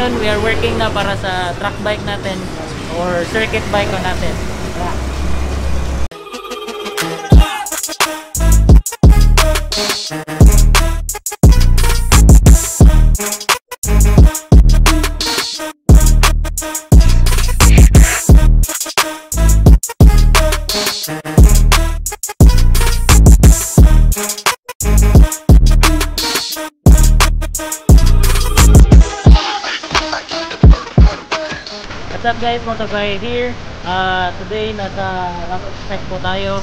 ngayon we are working na para sa track bike natin or circuit bike ko natin. What's up guys, Motovay here. Today nasa rock spec po tayo.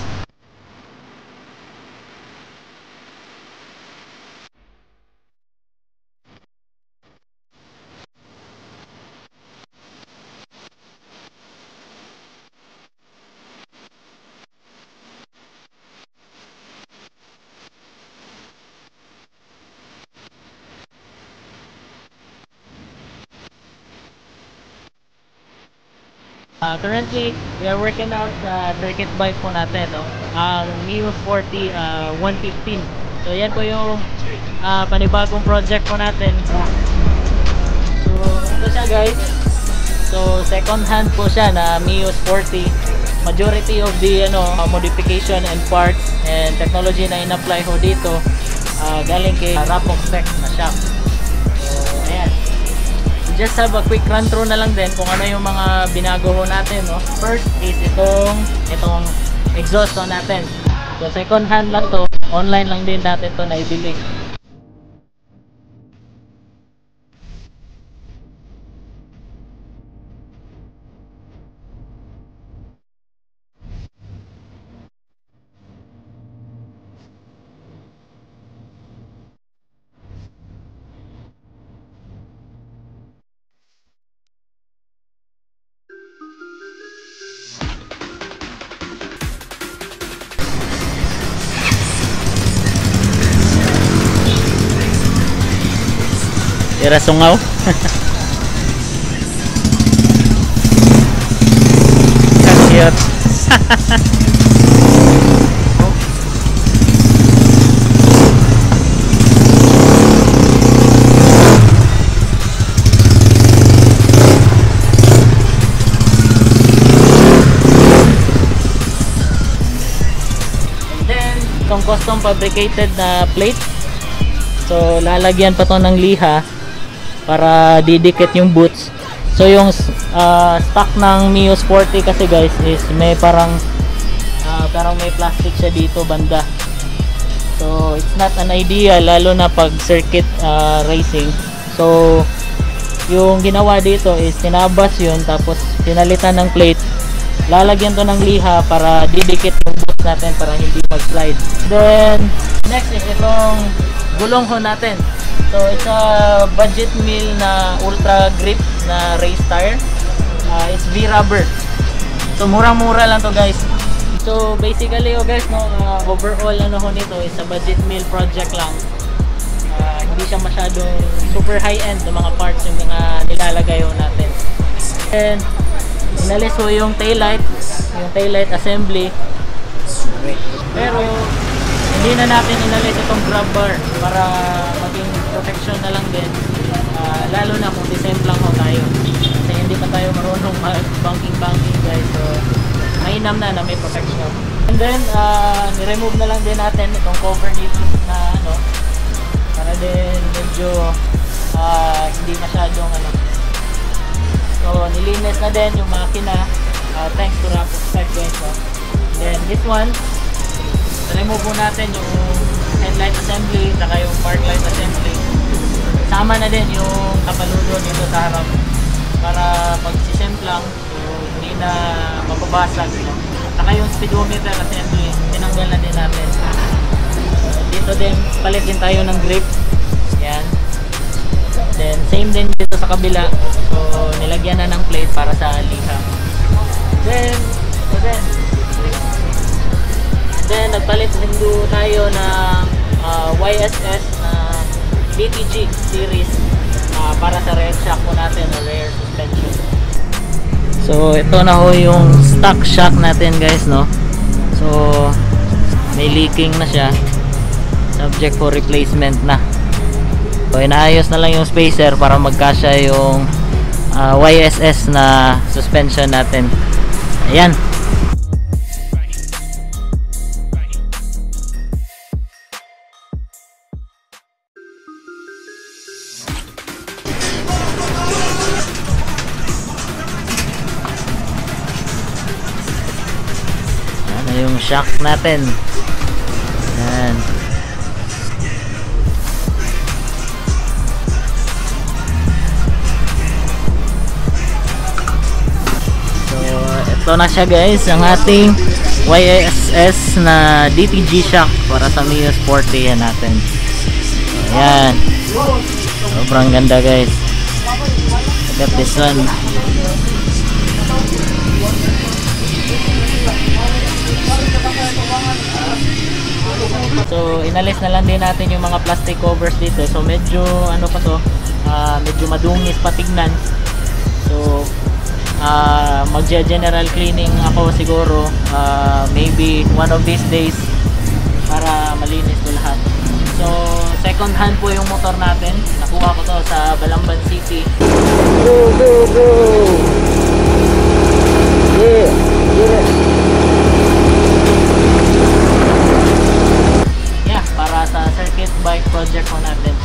Currently, we are working out sa circuit bike po natin, no? Ang Mio 40 115. So yan po yung panibagong project po natin. So ito siya guys. So second hand po siya na Mio 40. Majority of the modification and parts and technology na in-apply ho dito galing kay Rapok Spec na shop. So ayan. Just have a quick run through na lang din kung ano yung mga binago ho natin, no? First is itong exhaust ho natin. So second hand lang to, online lang din natin to naibili. Tira sungaw. Cute. And then itong custom fabricated na plate. So lalagyan pa to ng liha para didikit yung boots. So yung stock ng Mio 40 kasi guys is may parang may plastic siya dito banda. So it's not an idea lalo na pag circuit racing. So yung ginawa dito is tinabas yun tapos pinalitan ng plate. Lalagyan to ng liha para didikit yung boots natin para hindi mag-slide. Then next is itong gulong ho natin. So it's a budget meal na ultra grip na race tire. It's V-rubber. So murang-mura lang to guys. So basically guys, no, overall ho nito is a budget meal project lang. Hindi siya masyadong super high end ng mga parts yung mga nilalagay ho natin. And inalis ho yung taillight assembly. Pero hindi na natin inalis itong grab bar para maging protection na lang din, lalo na kung disemplang ho tayo kasi hindi pa tayo marunong mag-banking guys. So mainam na may protection. And then ni-remove na lang din natin itong cover dito na para din medyo hindi masyadong so nilinis na din yung makina thanks to Rapid Spec guys. Then this one, remove po natin yung headlight assembly saka yung park light assembly. Sama na din yung kapaludo dito sa harap para pag sisemplang so hindi na mapabasag. Saka yung speedometer assembly tinanggal na din natin. Dito din palit din tayo ng grip. Yan. Then same din dito sa kabila. So nilagyan na ng plate para sa liha. Then nagpalit din tayo ng YSS na BTG series para sa rear shock po natin o rear suspension. So ito na ho yung stock shock natin guys, no. So may leaking na siya, subject for replacement na. So inaayos na lang yung spacer para magkasya yung YSS na suspension natin. Ayan. Ayan na yung shock natin. Ayan. Ito na siya guys, ang ating YSS na DTG shock para sa Mio Sporty yan natin. Ayan. Sobrang ganda guys. Look at this one. So inalis na lang din natin yung mga plastic covers dito. So medyo ano pa to, medyo madungis pa tignan. So magja-general cleaning ako siguro, maybe one of these days para malinis to lahat. So second hand po yung motor natin, nakuha ko to sa Balamban City. Go go go, yeah, yeah. Yeah, para sa circuit bike project ko natin.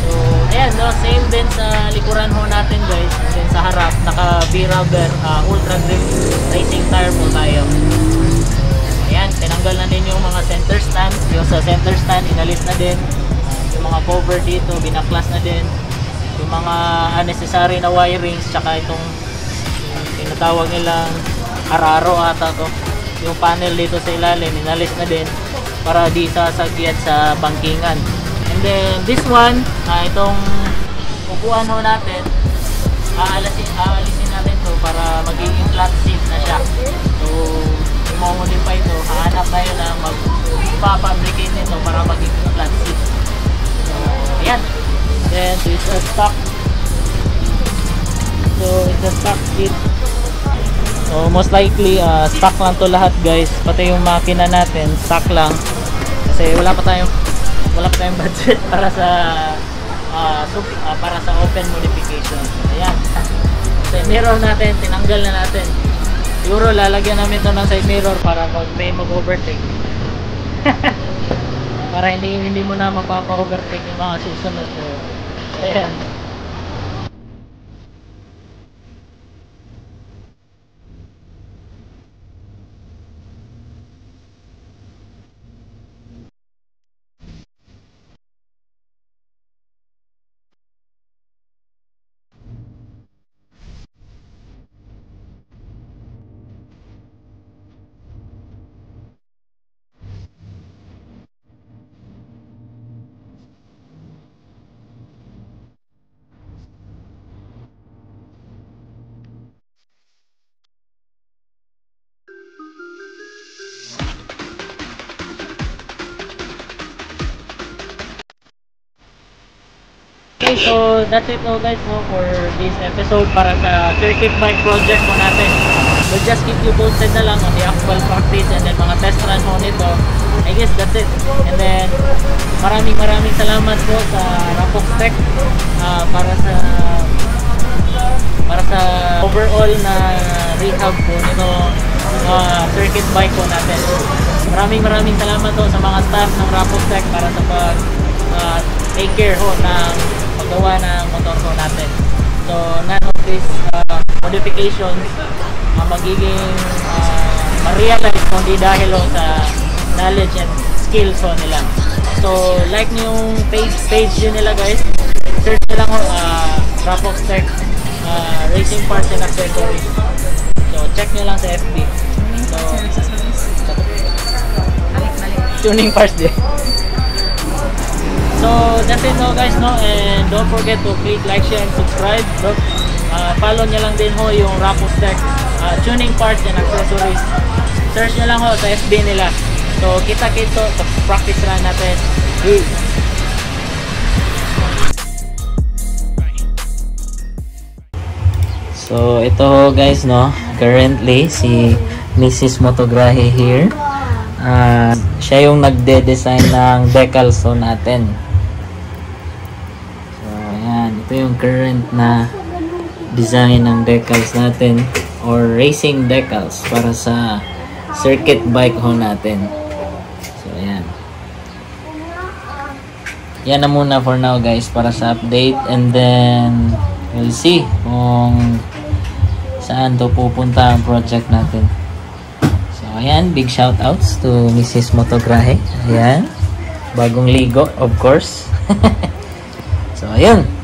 So ayan, no, same din sa likuran ho natin guys. And then sa harap naka B-Rubber Ultra Grip racing tire po tayo. Ayan, tinanggal na din yung mga center stand. Yung sa center stand inalis na din. Yung mga cover dito binaklas na din. Yung mga unnecessary na wirings, tsaka itong tinatawag nilang araro ata to, yung panel dito sa ilalim inalis na din para di sasagyat sa bangkingan. And then this one, itong upuan ho natin, aalisin natin to para magiging flat seat na siya. So i-modify ito, hahanap tayo na magpapabricate nito para magiging flat seat. So ayan. Then this is a stock. So it's a stock seat. So most likely stock lang to lahat guys, pati yung makina natin stock lang kasi wala pa tayong budget para sa open modification. Ayan. Side mirror natin, tinanggal na natin. Siguro lalagyan namin ito ng side mirror para may mag-overtake. Para hindi mo na mapapa-overtake yung mga susunod. So, ayan. Okay, so that's it all guys for this episode para sa circuit bike project po natin. We'll just keep you posted na lang on the actual practice and then mga test run po nito. I guess that's it. And then maraming salamat po sa Rapox Tech para sa overall na rehab po nito circuit bike po natin. Maraming salamat po sa mga staff ng Rapox Tech para sa take care ho ng paggawa ng motor ko natin. So none of these modifications magiging ma-realize kundi dahil sa knowledge and skills ho nila. So like nyo yung page yun nila guys, search nyo lang Rapox Tech racing parts and accessories. So check nyo lang sa FB. So tuning parts din. So that's it no guys, no, and don't forget to click like, share, and subscribe. Follow nyo lang din ho yung Rapox Tech tuning parts and accessories. Search nyo lang ho sa FB nila. So kita-kito sa practice run natin. So ito ho guys, no, currently si Mrs. Motograhe here. Siya yung nagde-design ng decals natin. current na design ng decals natin or racing decals para sa circuit bike ho natin. So ayan. Yan na muna for now guys para sa update, and then we'll see kung saan to pupunta ang project natin. So ayan, big shout outs to Mrs. Motograhe. Ayan, bagong ligo of course. So ayun.